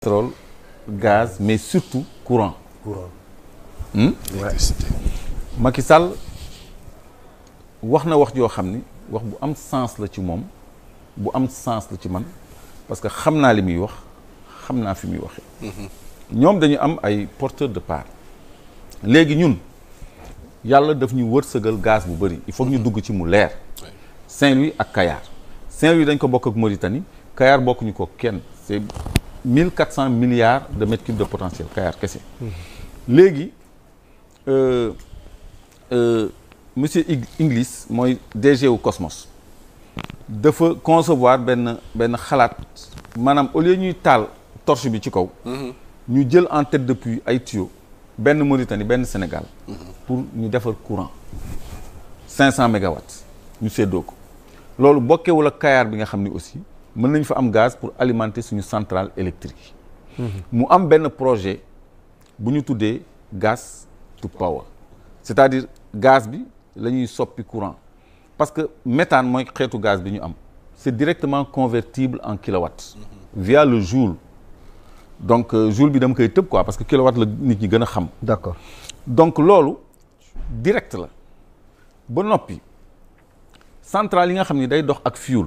pétrole gaz mais surtout courant. Électricité. Macky Sall wax na wax joo xam ni wax bu am sens la ci moom bu am sens la ci man parce que xam naa li muy wax xam naa fi muy waxee. ñoom dañu am ay porteurs de part. léegi ñun yàlla daf ñu wërsëgal gaz bu bëri il faut que ñu dugg ci mu leer. Saint-Louis ak Kayar. Saint-Louis dañ ko bokk ak Mauritanie Kayar bokkuñu ko kenn c'est 1400 milliards de mètres cubes de potentiel Kayar kese. léegi monsieur Inglis mooy DG wu Cosmos dafa concevoir benn xalaat maanaam au lieu ñuy taal torche bi ci kaw. ñu jël en tête de puits ay tuyaux benn Mauritanie benn Sénégal. pour ñu defar courant 500 mégawatts ñu séddoo ko. loolu bokkewul ak Kayar bi nga xam ni aussi mën nañ fa am gaz pour alimenter suñu centrale électrique. mu am benn projet bu ñu tuddee gas to power c'est-à-dire gaz bi la ñuy soppi courant parce que méthane mooy xeetu gaz bi ñu am c'est directement convertible en kilowatts via le joule donc joule bi dama koy tëb quoi parce que kilowatt la nit ñi gën a xam. D'accord. donc loolu direct la ba noppi centrale yi nga xam ni day dox ak fuel.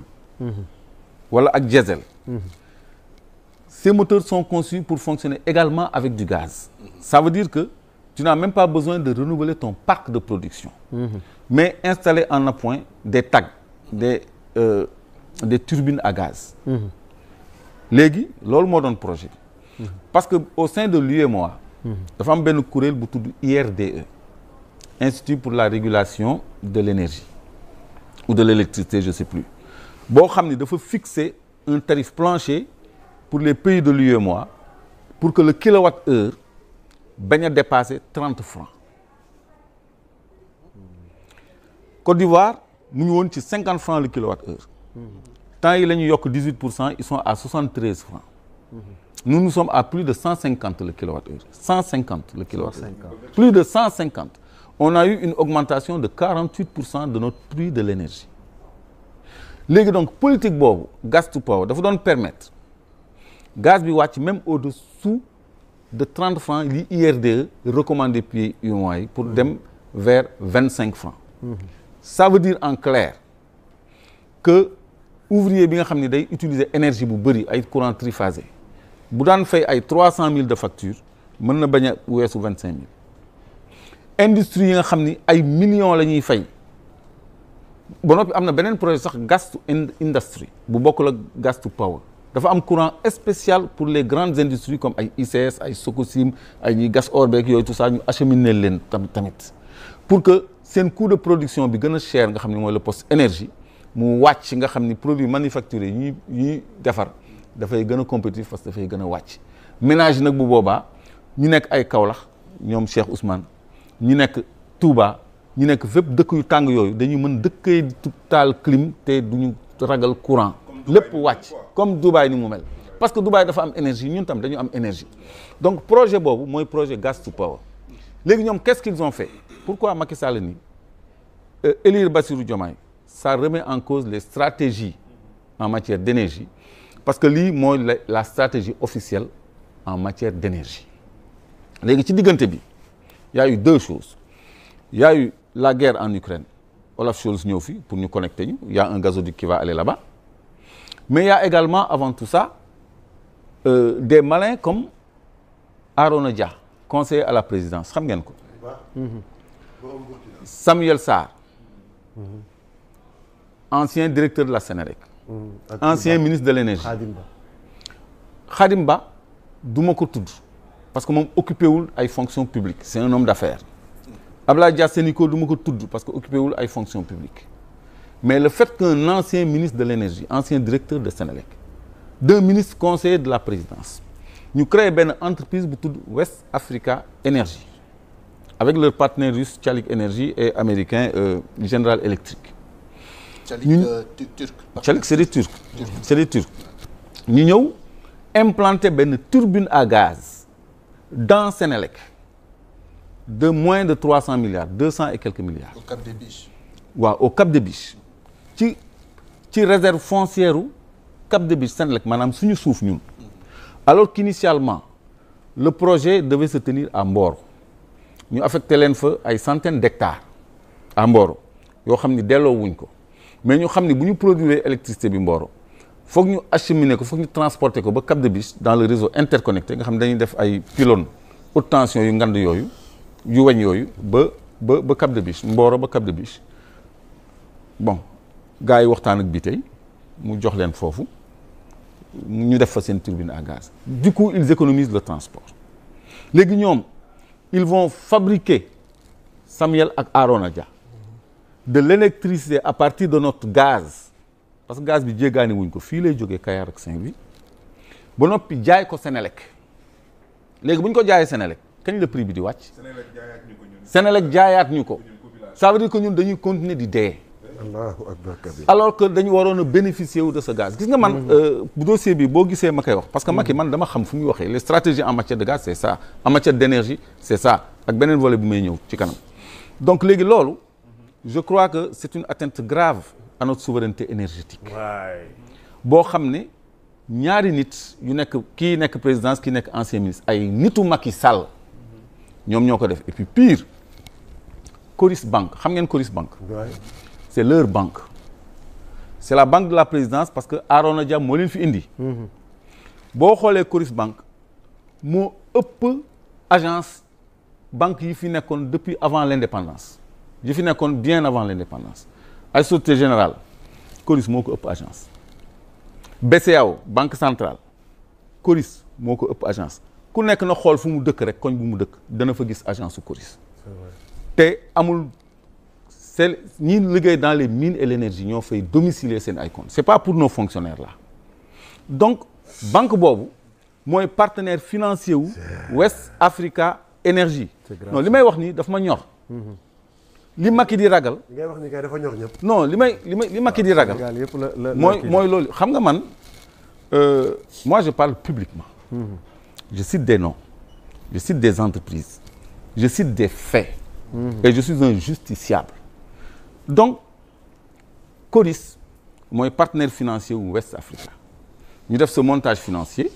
wala ak diesel. Ces moteurs sont conçus pour fonctionner également avec du gaz. Ça veut dire que tu n'as même pas besoin de renouveler ton parc de production. Mais installer en appoint des TAG, des turbines à gaz. léegi loolu moo doon projet bi. parce que au sein de l'UEMOA. dafa am benn kuréel bu tudd IRDE. Institut pour la régulation de l'énergie ou de l'électricité je sais plus. boo xam ni dafa fixer un tarif plancher pour les pays de l'UEMOA pour que le kilowatt-heure bañ a dépasser 30 francs. Côte d'Ivoire mu ngi woon ci 50 francs le kilowatt-heure. temps yi la ñu yokk 18%, ils sont à 73 francs. Nous sommes à plus de 150 le kilowattheure. 150 le kilowattheure. Plus de 150. On a eu une augmentation de 48% de notre prix de l'énergie. léegi donc politique boobu gas to power dafa doon permettre gaz bi wàcc même au-dessous de 30 francs li IRDE recommandé pays UEMOA yi pour dem vers 25 francs. Ça veut dire en clair que ouvrier bi nga xam ne day utiliser énergie bu bëri ay courant triphasé bu daan fay ay 300 000 de facture mën na bañ a weesu 25 000. industrie yi nga xam ni ay millions la ñuy fay ba noppi am na beneen projet sax gas to industry bu bokkul ak gas to power dafa am courant spécial pour les grandes industries comme ay ICS ay Sococim ay ñuy gas or beeg yooyu tout ça ñu acheminer leen tamit pour que seen coût de production bi gën a cher nga xam ne mooy le poste énergie mu wàcc nga xam ni produit manufacturé yi ñuy defar dafay gën a compétitif parce que dafay gën a wàcc ménage nag bu boobaa ñu nekk ay Kaolack ñoom Cheikh Ousmane ñu nekk Touba ñu nekk fépp dëkk yu tàng yooyu dañuy mën dëkkee taal clim te duñu ragal courant lépp wàcc comme Dubaï ni mu mel parce que Dubaï dafa am énergie ñun tam dañu am énergie donc projet boobu mooy projet gas to power léegi ñoom qu'est-ce qu'ils ont fait pourquoi Macky Sall ni élire Bassirou Diomaye ça remet en cause les stratégies en matière d'énergie parce que lii mooy la stratégie officielle en matière d'énergie léegi ci diggante bi y a eu deux choses il y a eu la guerre en Ukraine Olaf Scholz ñëw fi pour ñu connecter ñu il y a un gazoduc qui va aller là-bas mais il y a également avant tout ça des malins comme Arona Dia conseiller à la présidence xam ngeen ko Samuel Sarr ancien directeur de la Sénélec ancien ministre de l'énergie Khadim Ba du ma ko tudd parce que moom occupé wul ay fonctions publiques c'est un homme d'affaires Abdoulaye Dia Sénico du ma ko tudd parce que occupé wul ay fonctions publiques mais le fait qu'un ancien ministre de l'énergie ancien directeur de Sénélec d'un ministre conseiller de la présidence ñu créé benn entreprise bu tudd West Africa Energy avec leur partenaire russe Chalik Energy et américain General Electric. Chalik turc. Chalik c'est des Turcs. c'est des Turcs ñu ñëw implanter benn turbine à gaz dans Sénélec de moins de 300 milliards 200 et quelques milliards. Au Cap des Biches. waaw au Cap des Biches ci réserve foncière u Cap des Biches Sénélec maanaam suñu suuf ñun alors qu'initialement le projet devait se tenir à Mboro ñu affecté leen fa ay centaines d'hectares à Mboro yoo xam ni delloo wuñ ko mais ñu xam ni bu ñu produire électricité bi Mboro foog ñu acheminer ko foog ñu transporter ko ba Cap de Biche dans le réseau interconnecté nga xam ne dañuy def ay pylônes haute tension yu ngand yooyu yu weñ yooyu ba Cap de Biche Mboro ba Cap de Biche bon gars yi waxtaan ak bi tey mu jox leen foofu ñu def fa seen turbine à gaz. Du coup ils économisent le transport léegi ñoom ils vont fabriquer Samuel ak Arona Dia de l'électricité à partir de notre gaz parce que gaz bi jéggaani wuñ ko fii lay jógee Kayar ak Saint-Louis ba noppi jaay ko Sénélec léegi bu ñu ko jaayee Sénélec kañ la prix bi di wàcc. Sénélec jaayaat ñu ko ça veut dire que ñun dañuy continuer di dee. Allahu akbar kabir. Alors que dañu waroon a bénéficier wu de ce gaz gis nga man bu dossier bi boo gisee ma koy wax parce que Macky man dama xam fu muy waxee les stratégies en matière de gaz c'est ça en matière d'énergie c'est ça ak beneen volet bi may ñëw ci kanam donc léegi loolu je crois que c'est une atteinte grave à notre souveraineté énergétique boo xam ne ñaari nit yu nekk kii nekk présidence kii nekk ancien ministre ay nitu Macky Sall ñoom ñoo ko def et puis pire Coris Bank xam ngeen Coris Bank c'est leur banque c'est la banque de la présidence parce que Arona Dia moo leen fi indi boo xoolee Coris Bank moo ëpp agence banque yi fi nekkoon depuis avant l'indépendance yi fi nekkoon bien avant l'indépendance ay Société Générale Coris moo ko ëpp agence BCEAO banque centrale Coris moo ko ëpp agence ku nekk na xool fu mu dëkk rek koñ bu mu dëkk dana fa gis agence su Coris te amul c'est ñi liggéey dans les mines et l'énergie ñoo fay domicilier seen ay comptes c'est pas pour nos fonctionnaires là donc banque boobu mooy partenaire financier wu West Africa Energy non li may wax nii daf ma ñor li Macky di ragal li ngay wax ni kay dafa ñor ñëpp. non li Macky di ragal mooy loolu xam nga man moi je parle publiquement je cite des noms je cite des entreprises je cite des faits et je suis un justiciable donc Coris mooy partenaire financier wu West Africa ñu def ce montage financier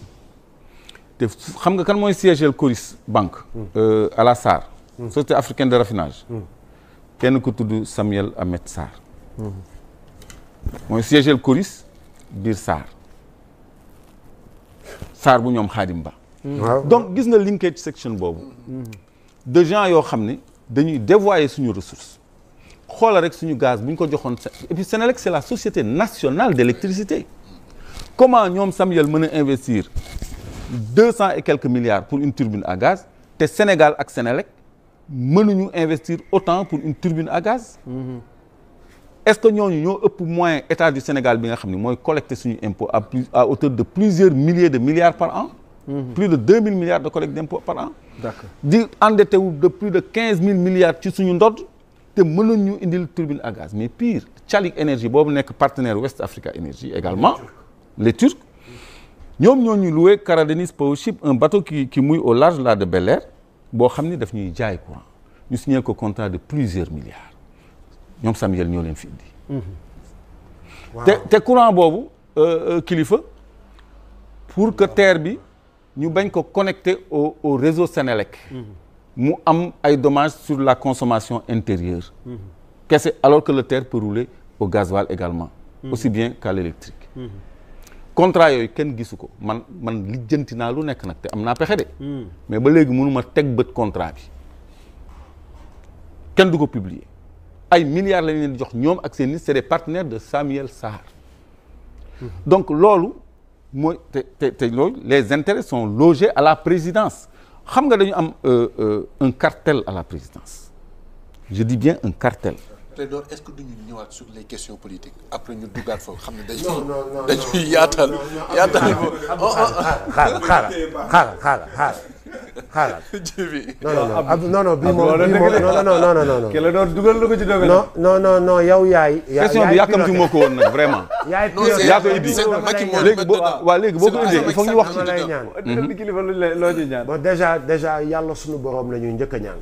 te xam nga kan mooy siège Coris Bank à la SAR Société africaine de raffinage kenn ku tudd Samuel Ahmed Sarr mooy siège Coris biir SAR bu ñoom Khadim Ba donc gis nga linkage section boobu de gens yoo xam ne dañuy dévoyer suñu ressource xoola rek suñu gaz bu ñu ko joxoon et puis Sénélec c'est la société nationale d'électricité comment ñoom Samuel mën a investir 200 et quelques milliards pour une turbine à gaz te Sénégal ak Sénélec mënuñu investir autant pour une turbine à gaz est-ce que ñooñu ñoo ëpp moyen état du Sénégal bi nga xam ne mooy collecter suñu impôt à hauteur de plusieurs milliers de milliards par an plus de 2000 milliards de collecte d'impôt par an d'accord di endetté wu de plus de 15 000 milliards ci suñu ndodd te mënuñ ñu indil turbine à gaz mais pire Chalik Energy boobu nekk partenaire West Africa Energy également les Turcs ñoom ñoo ñu loué Karadenis Power Ship un bateau qui mouille au large là de Bel Air boo xam ni daf ñuy jaay courant ñu signé ko contrat de plusieurs milliards ñoom Samuel ñoo leen fi indi te courant boobu kilifa pour que terre bi ñu bañ ko connecté au réseau Sénélec mu am ay dommages sur la consommation intérieure kese alors que le terre peut rouler au gasoil également aussi bien qu'à l'électrique contrat yooyu kenn gisu ko man lijjanti naa lu nekk nag te am naa pexe de mais ba léegi mënuma teg bët contrat bi kenn du ko publier ay milliards lañ leen di jox ñoom ak seen nit c'est des partenaires de Samuel Sarr donc loolu mooy te loolu les intérêts sont logés à la présidence xam nga dañu am un cartel à la présidence je dis bien un cartel. Clédor, est-ce que duñu ñëwaat sur les questions politiques après ñu duggaat foofu xam ne dañuy yaatal xaaral non bii moom non Clédor dugal na ko ci dogal non yow yaay question bi yàkkamti moo ko woon nag vraiment yaa ko indi léegi boo ko indee il faut ñu wax ci lay ñaan di kilifa loo ci ñaan bon déjà yàlla suñu borom la ñuy njëkk a ñaan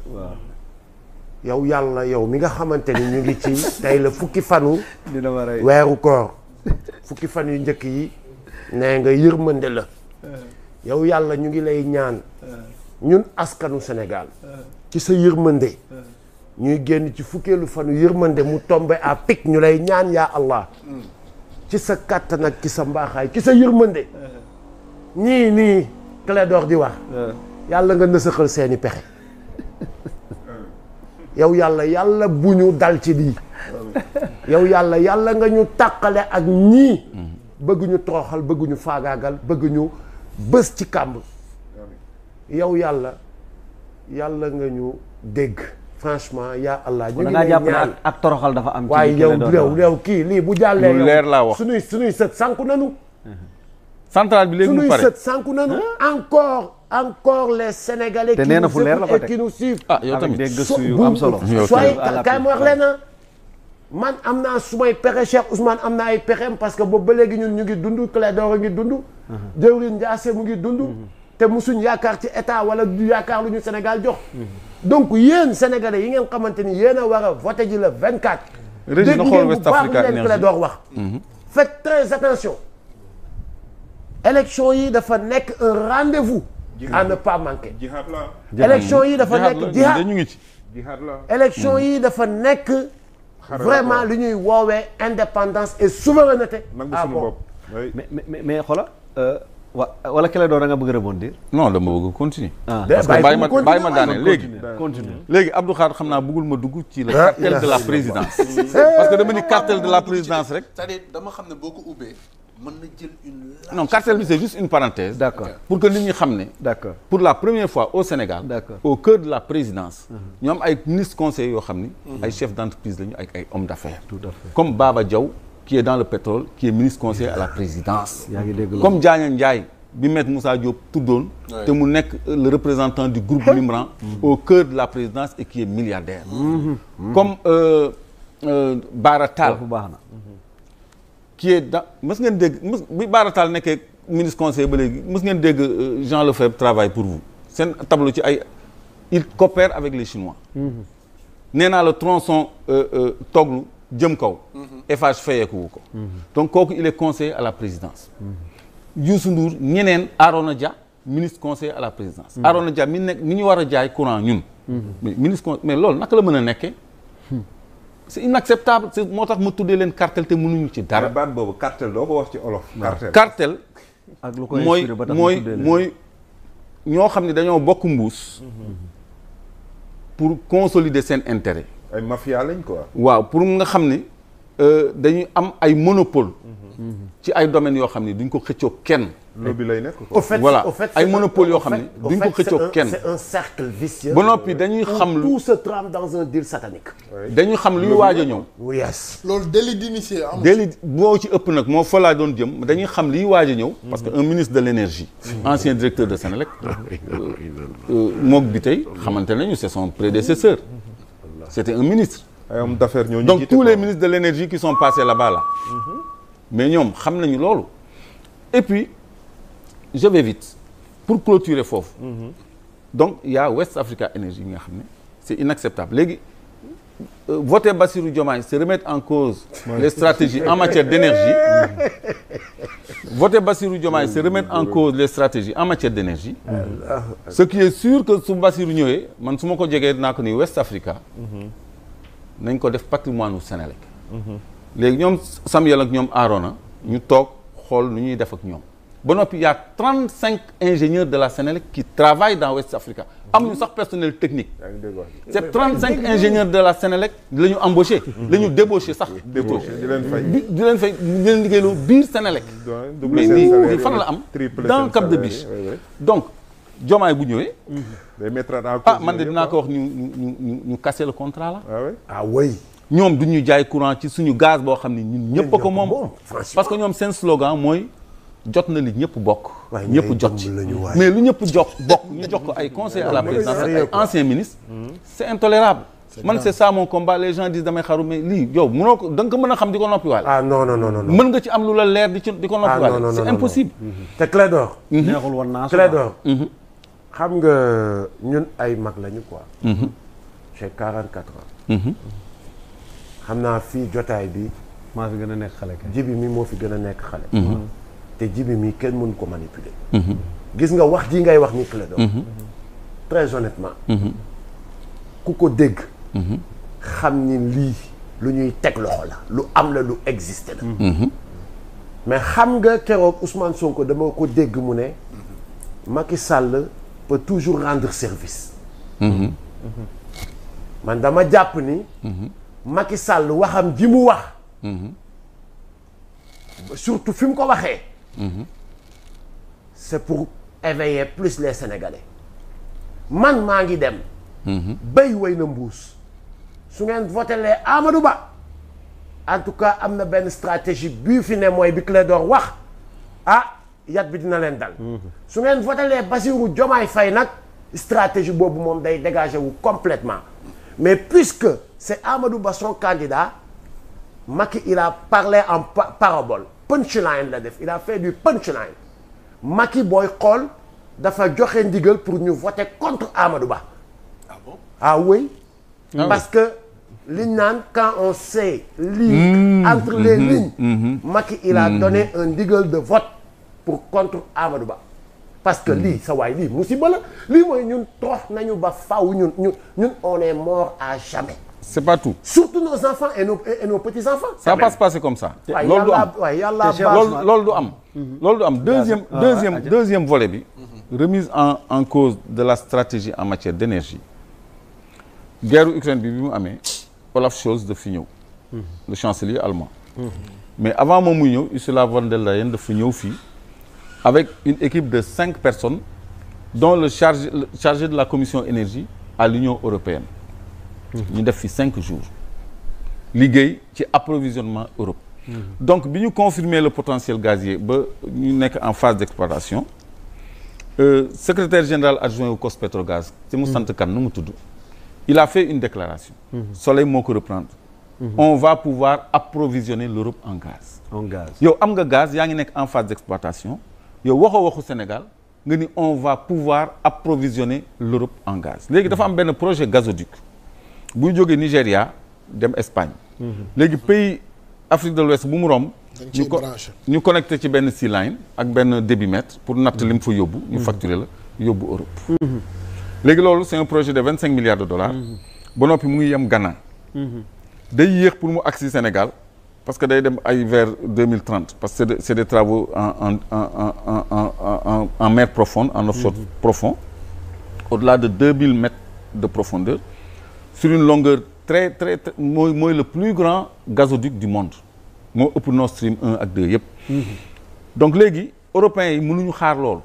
yow yàlla yow mi nga xamante ni ñu ngi ci tey la fukki fanu weeru koor fukki fan yu njëkk yi nee nga yërmande la yow yàlla ñu ngi lay ñaan ñun askanu Sénégal ci sa yërmande ñuy génn ci fukkeelu fanu yërmande mu tombé à pic ñu lay ñaan yaa Allah ci sa kàttan ak ci sa mbaaxaay ci sa yërmande ñii nii Clédor di wax yàlla nga nësaxal seeni pexe yow yàlla bu ñu dal ci lii yow yàlla nga ñu tàqale ak ñii bëgg ñu toroxal bëgg ñu faagaagal bëgg ñu bës ci kàmb yow yàlla nga ñu dégg franchement yaa Allah ñu ngi lay ñaan ak toroxal dafa am. waaye yow kii lii bu jàllee lu leer laa wax suñuy sët sànku nanu centrale bi léegi mu pare suñuy sët sànku nanu encore les Sénégalais te nee na fu leer la ko teg qui nous suivent yow tamit dégg gëstu yu am solo. soy kaay ma wax leen man am naa sumay pexe Cheikh Ousmane am na ay pexeem parce que boobu ba léegi ñun ñu ngi dund Clédor a ngi dund Jëwriñ Ndiasse mu ngi dund te musuñ yaakaar ci état wala du yaakaar lu ñu Sénégal jox donc yéen Sénégalais yi ngeen xamante ni yéen a war a voté ji le 24 dégg ngeen bu baax leen Clédor wax faites très attention élection yi dafa nekk un rendez-vous à ne pas manquer élection yi dafa nekk jihaad ñu ngi ci élection yi dafa nekk vraiment lu ñuy woowee indépendance et souveraineté ah bon mais xoola wala Clédor da nga bëgg rebondir. non dama bëgg continuer parce que bàyyi ma daane léegi continue léegi Abdou Khadre xam naa bëggul ma dugg ci le cartel de la présidence parce que dama ni cartel de la présidence rek c'est-à-dire dama xam ne boo ko ubbee mën na jël une non cartel bi c'est juste une parenthèse d'accord pour que nit ñi xam ne d'accord pour la première fois au Sénégal d'accord au cœur de la présidence ñu am ay ministres conseillers yoo xam ni ay chefs d'entreprise lañu ak ay hommes d'affaires tout à fait comme Baba Diaw qui est dans le pétrole qui est ministre conseiller à la présidence yaa ngi dégg comme Diagne Ndiaye bi Maître Moussa Diop tuddoon te mu nekk le représentant du groupe Mimran au cœur de la présidence et qui est milliardaire comme Bara Tall baax na qui est dans mës ngeen dégg bi Bara Tall nekkee ministre conseiller ba léegi mës ngeen dégg Jean Lefebvre travaille pour vous seen tableau ci ay il coopère avec les Chinois nee naa le tronçon tooglu jëm kaw Eiffage fayeeku wu ko donc kooku il est conseiller à la présidence Youssou Ndour ñeneen Arona Dia ministre conseiller à la présidence Arona Dia mi ñu war a jaay courant ñun mais ministre mais loolu naka la mën a nekkee c'est inacceptable c'est moo tax ma tuddee leen cartel te mënuñu ci dara baat boobu cartel doo ko wax ci olof cartel ak lu koy mooy ñoo xam ne dañoo bokk mbuus pour consolider seen intérêt ay mafia lañ quoi waaw pour nga xam ne dañuy am ay monopole ci ay domaines yoo xam ne duñ ko xëccoo kenn lobby lay nekk au fait voilà ay monopole yoo xam ne duñ ko xëccoo kenn c'est un cercle vicieux ba noppi dañuy xam lu tout se trame dans un deal satanique dañuy xam luy waaj a ñëw yes loolu délit d'initié am délit boo ci ëpp nag moo fa laa doon jëm dañuy xam liy waaj a ñëw parce que un ministre de l'énergie ancien directeur de Sénélec mook bi tey xamante nañu c'est son prédécesseur c'était un ministre ay hommes d'affaires ñoo ñu donc jiite tous les quoi. ministres de l'énergie qui sont passés là-bas là mais ñoom xam nañu loolu et puis je vais vite pour clôturer foofu donc il y a West Africa Energy bi nga xam ne c'est inacceptable léegi voter Bassirou Diomaye c'est remettre en cause les stratégies en matière d'énergie voter Bassirou Diomaye c'est remettre en cause les stratégies en matière d'énergie ce qui est sûr que su Bassirou ñëwee man su ma ko jegee dinaa ko ni West Africa nañ ko def patrimoine u Sénélec léegi ñoom Samuel ak ñoom Arona ñu toog xool nu ñuy def ak ñoom ba noppi y a 35 ingénieurs de la Sénélec qui travaillent dans West Africa amuñu sax personnel technique c'est 35 ingénieurs de la Sénélec la ñu embauché la ñu débauché sax débauché di leen fay di leen fay di leen liggéeyloo biir Sénélec mais lii fan la am dans Cap de Biche donc Diomaye bu ñëwee day mettre en cause man de dinaa ko wax ñu casser le contrat là ah oui ñoom du ñu jaay courant ci suñu gaz boo xam ne ñun ñëpp a ko moom parce que ñoom seen slogan mooy jot na li ñëpp bokk ñëpp jot ci mais lu ñëpp bokk ñu jox ko ay conseillers à la présidence ak ay anciens ministres c'est intolérable man c'est ça mon combat les gens disent damay xaru mais lii yow mënoo ko da nga ko mën a xam di ko noppiwaale ah non mën nga ci am lu la leer di ko noppiwaale c'est impossible te Clédor neexul woon naa Clédor xam nga ñun ay mag lañu quoi j'ai 44 ans xam naa fii jotaay bi maa fi gën a nekk xale kay Jibi mi moo fi gën a nekk xale te Jibi mi kenn mënu ko manipuler gis nga wax ji ngay wax ni Clédor très honnêtement ku ko dégg xam ni lii lu ñuy teg loxo la lu am la lu existe la mais xam nga keroog Ousmane Sonko dama ko dégg mu ne Macky Sall peut toujours rendre service man dama jàpp ni Macky Sall waxam ji mu wax surtout fi mu ko waxee c'est pour éveiller plus les Sénégalais man maa ngi dem béy way na mbuus su ngeen votelee Amadou Ba en tout cas am na benn stratégie bii fi ne mooy bi Clédor wax yat bi dina leen dal su ngeen votelee Bassirou Diomaye Faye nag stratégie boobu moom day dégager wu complètement mais puisque c'est Amadou Ba son candidat Macky il a parlé en parabole punchline la def il a fait du punchline Macky booy xool dafa joxe ndigal pour ñu voter contre Amadou Ba oui parce que liñ naan quand on sait lire entre les lignes Macky il a donné un ndigal de vote pour contre Amadou Ba parce que lii sa waay lii musiba la lii mooy ñun torox nañu ba faw ñun on est mort à jamais. C'est pas tout. Surtout nos enfants et nos petits-enfants. Ça va pas se passer comme ça. loolu du am loolu du am. loolu du am deuxième volet bi. remise en cause de la stratégie en matière d'énergie. guerre Ukraine bi mu amee Olaf Scholz daf fi ñëw. le chancelier allemand. mais avant moom muy ñëw Ursula von der Leyen daf fi ñëw fii avec une équipe de 5 personnes dont le chargé de la commission énergie à l'Union européenne. ñu def fi 5 jours liggéey ci approvisionnement Europe. donc bi ñu confirmer le potentiel gazier ba ñu nekk en phase d'exploitation secrétaire général adjoint au COS-Petrogaz ci mu sant kan nu mu tudd il a fait une déclaration. Soleil moo ko reprendre. on va pouvoir approvisionner l'Europe en gaz. yow am nga gaz yaa ngi nekk en phase d'exploitation yow waxu Sénégal nga ni on va pouvoir approvisionner l'Europe en gaz léegi dafa am benn projet gazoduc buy jógee Nigéria dem Espagne. léegi pays Afrique de l'Ouest bu mu romb. ñu connecté ci benn sea line ak benn débitmètre pour natt li mu fa yóbbu. ñu facturer la yóbbu Europe. léegi loolu c'est un projet de 25 milliards de dollars. ba noppi mu ngi yem Ghana. day yéex pour mu agsi Sénégal parce que day dem ay vers 2030 parce que c'est des travaux en mer profonde en offshore profond au-delà de 2000 mètres de profondeur. sur une longueur très mooy le plus grand gazoduc du monde moo ëpp Nord Stream 1 ak 2 yëpp. donc léegi européens yi mënuñu xaar loolu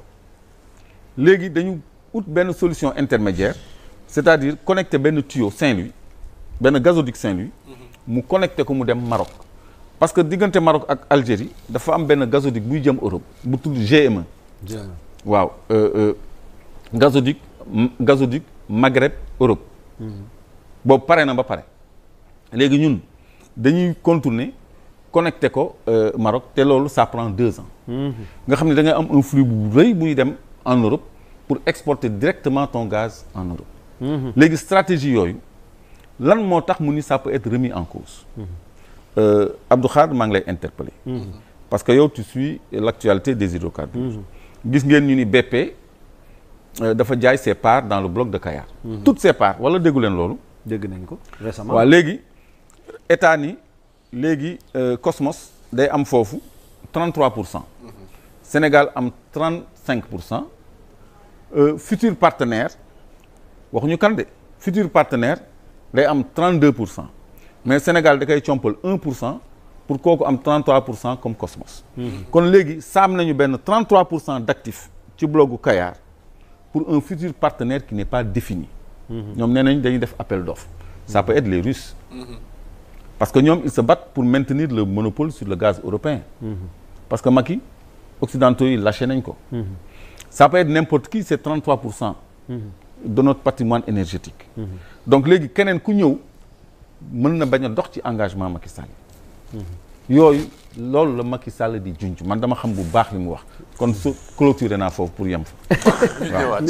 léegi dañu ut benn solution intermédiaire c'est-à-dire connecter benn tuyau Saint-Louis benn gazoduc Saint-Louis mu connecté ko mu dem Maroc parce que diggante Maroc ak Algérie dafa am benn gazoduc buy jëm Europe bu tudd GME. waaw gazoduc Maghreb Europe. boobu pare na ba pare léegi ñun dañuy contourner connecté ko Maroc te loolu ça prend 2 ans. nga xam ne da ngay am un flux bu rëy buy dem en Europe pour exporter directement ton gaz en Europe. léegi stratégie yooyu lan moo tax mu ni ça peut être remis en cause. Abdou Khadre maa ngi lay interpeller. parce que yow tu suis l'actualité des hydrocarbures. gis ngeen ñu ni BP dafa jaay ses parts dans le bloc de Kayar. toutes ses parts wala déggu leen loolu. dégg nañ ko récemment. waaw léegi état ni léegi Cosmos day am foofu 33%. Sénégal am 35%. futur partenaire waxuñu kan de futur partenaire day am 32%. mais Sénégal da koy compal 1% pour kooku am 33% comme Cosmos. kon léegi saam nañu benn 33% d'actifs ci blocu Kayar pour un futur partenaire qui n'est pas défini. ñoom nee nañ dañuy def appel d'offres. ça peut être les Russes. parce que ñoom ils se battent pour maintenir le monopole sur le gaz européen. parce que Macky occidentaux yi lâché nañ ko. ça peut être n'importe qui c'est 33% de notre patrimoine énergétique. donc léegi keneen ku ñëw mën na bañ a dox ci engagement Macky Sall. yooyu loolu la Macky Sall di junj man dama xam bu baax li mu wax kon su clôturé naa foofu pour yem fa. waaw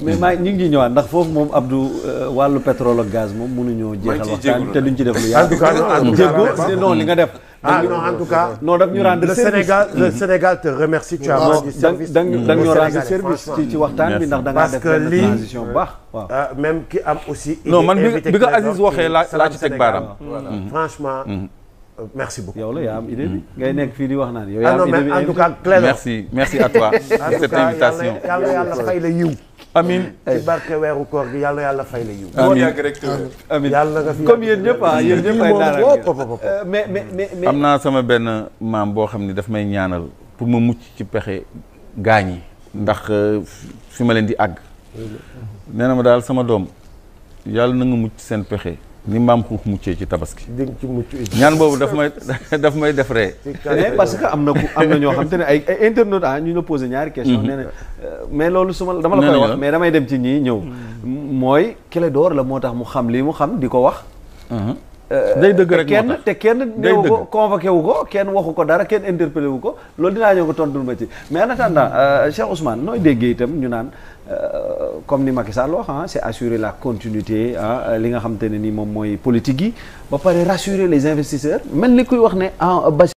mais maa ñu ngi ñëwaat ndax foofu moom Abdou wàllu pétrole ak gaz moom mënuñoo jeexal waxtaan te duñ ci def lu yàgg. en tout cas non li nga def ah non en tout cas. non daf ñu rendre service le Sénégal te remercie. tu as rendu service da ñu rendre service ci waxtaan bi ndax da ngaa def benn transition bu baax waaw. même ki am aussi. non man bi ko Aziz waxee laa ci teg baaraam. franchement. merci beaucoup. yow la yaa am idée bi ngay nekk fii di wax naan yow yaa am idée bi en tout cas Clédor merci à toi pour cette invitation. yàlla fay la yiw. amiin ci barke weeru koor gi yàlla fay la yiw. amiin yàlla nga fi comme yéen ñëpp yéen ñëpp ay daara mais am naa sama benn maam boo xam ni daf may ñaanal pour ma mucc ci pexe gaañ yi ndax fi ma leen di àgg. nee na ma daal sama doom yàlla na nga mucc seen pexe. ni mbaam xuux muccee ci tabaski. di nga ci mucc ñaan boobu daf may def ree. parce que am na ñoo xam te ne ay internautes ñu la posé ñaari question nee na mais loolu su ma dama la koy wax mais damay dem ci ñii ñëw. mooy Clédor la moo tax mu xam lii mu xam di ko wax. day dëgg rek moo tax te kenn néew ko convoqué wu ko kenn waxu ko dara kenn interpellé wu ko loolu dinaa ñëw ko tontul ma ci mais en attendant Cheikh Ousmane nooy déggee itam ñu naan. comme ni Macky Sall wax c'est assurer la continuité li nga xamante ne ni moom mooy politique yi ba pare rassurer les investisseurs mel ni kuy wax ne